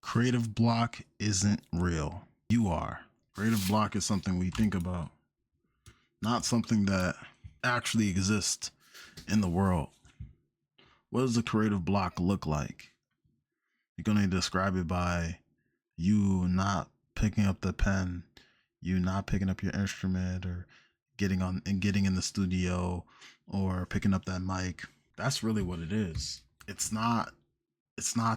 Creative block isn't real. You are. Creative block is something we think about, not something that actually exists in the world. What does a creative block look like? You're going to describe it by you not picking up the pen, you not picking up your instrument, or getting in the studio, or picking up that mic. That's really what it is. It's not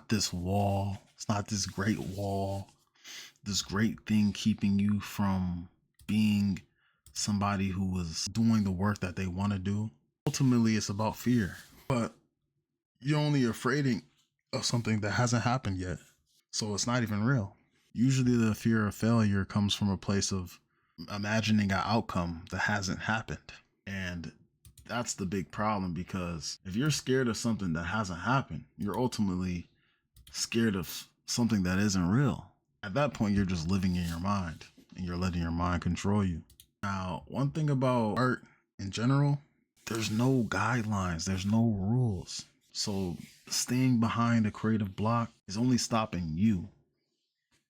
this wall. It's not this great wall, this great thing keeping you from being somebody who is doing the work that they want to do. Ultimately, it's about fear, but you're only afraid of something that hasn't happened yet. So it's not even real. Usually the fear of failure comes from a place of imagining an outcome that hasn't happened. And that's the big problem, because if you're scared of something that hasn't happened, you're ultimately scared of something that isn't real. At that point, you're just living in your mind and you're letting your mind control you. Now, one thing about art in general, there's no guidelines, there's no rules. So staying behind a creative block is only stopping you.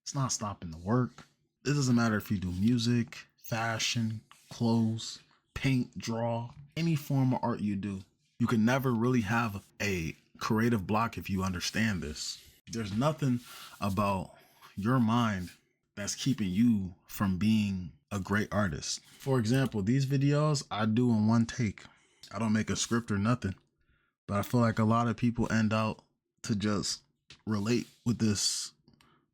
It's not stopping the work. It doesn't matter if you do music, fashion, clothes, paint, draw, any form of art you do. You can never really have a creative block if you understand this. There's nothing about your mind that's keeping you from being a great artist. For example, these videos I do in one take. I don't make a script or nothing. But I feel like a lot of people end out to just relate with this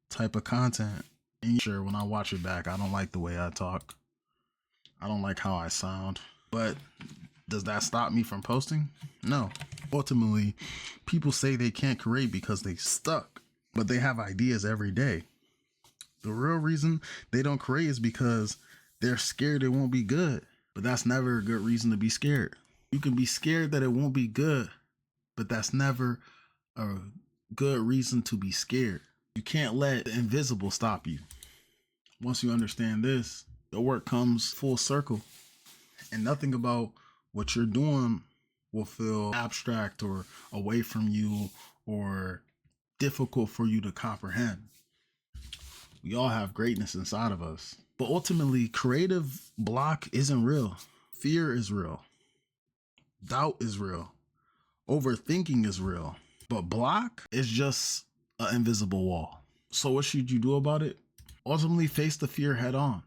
type of content. And sure, when I watch it back, I don't like the way I talk. I don't like how I sound. But does that stop me from posting? No. Ultimately, people say they can't create because they stuck, but they have ideas every day. The real reason they don't create is because they're scared it won't be good. But that's never a good reason to be scared. You can be scared that it won't be good, but that's never a good reason to be scared. You can't let the invisible stop you. Once you understand this, the work comes full circle, and nothing about what you're doing will feel abstract or away from you or difficult for you to comprehend. We all have greatness inside of us. But ultimately, creative block isn't real. Fear is real. Doubt is real. Overthinking is real. But block is just an invisible wall. So what should you do about it? Ultimately, face the fear head on.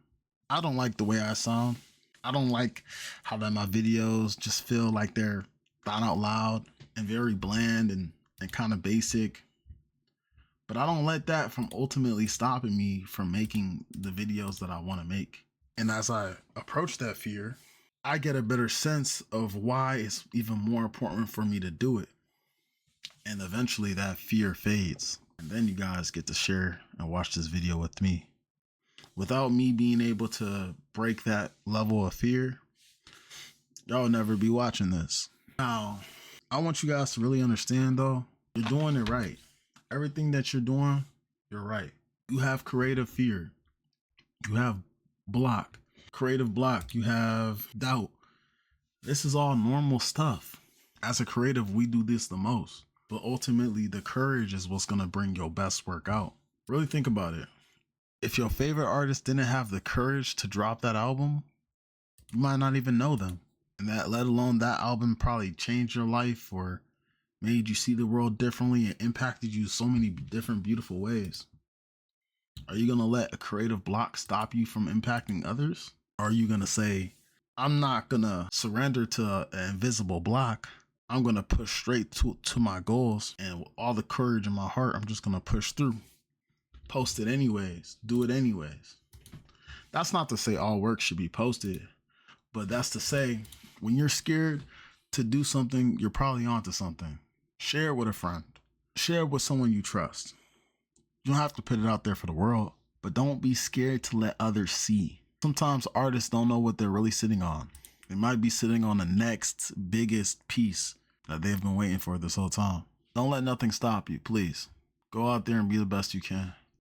I don't like the way I sound. I don't like how that my videos just feel like they're thought out loud and very bland and kind of basic. But I don't let that from ultimately stopping me from making the videos that I want to make. And as I approach that fear, I get a better sense of why it's even more important for me to do it. And eventually that fear fades. And then you guys get to share and watch this video with me. Without me being able to break that level of fear, y'all will never be watching this. Now, I want you guys to really understand though, you're doing it right. Everything that you're doing, you're right. You have creative fear. You have block. Creative block. You have doubt. This is all normal stuff. As a creative, we do this the most. But ultimately, the courage is what's going to bring your best work out. Really think about it. If your favorite artist didn't have the courage to drop that album, you might not even know them. And that, let alone that album probably changed your life or made you see the world differently and impacted you so many different beautiful ways. Are you going to let a creative block stop you from impacting others? Or are you going to say, I'm not going to surrender to an invisible block. I'm going to push straight to my goals, and with all the courage in my heart, I'm just going to push through. Post it anyways. Do it anyways. That's not to say all work should be posted, but that's to say when you're scared to do something, you're probably onto something. Share it with a friend. Share it with someone you trust. You don't have to put it out there for the world, but don't be scared to let others see. Sometimes artists don't know what they're really sitting on. They might be sitting on the next biggest piece that they've been waiting for this whole time. Don't let nothing stop you, please. Go out there and be the best you can.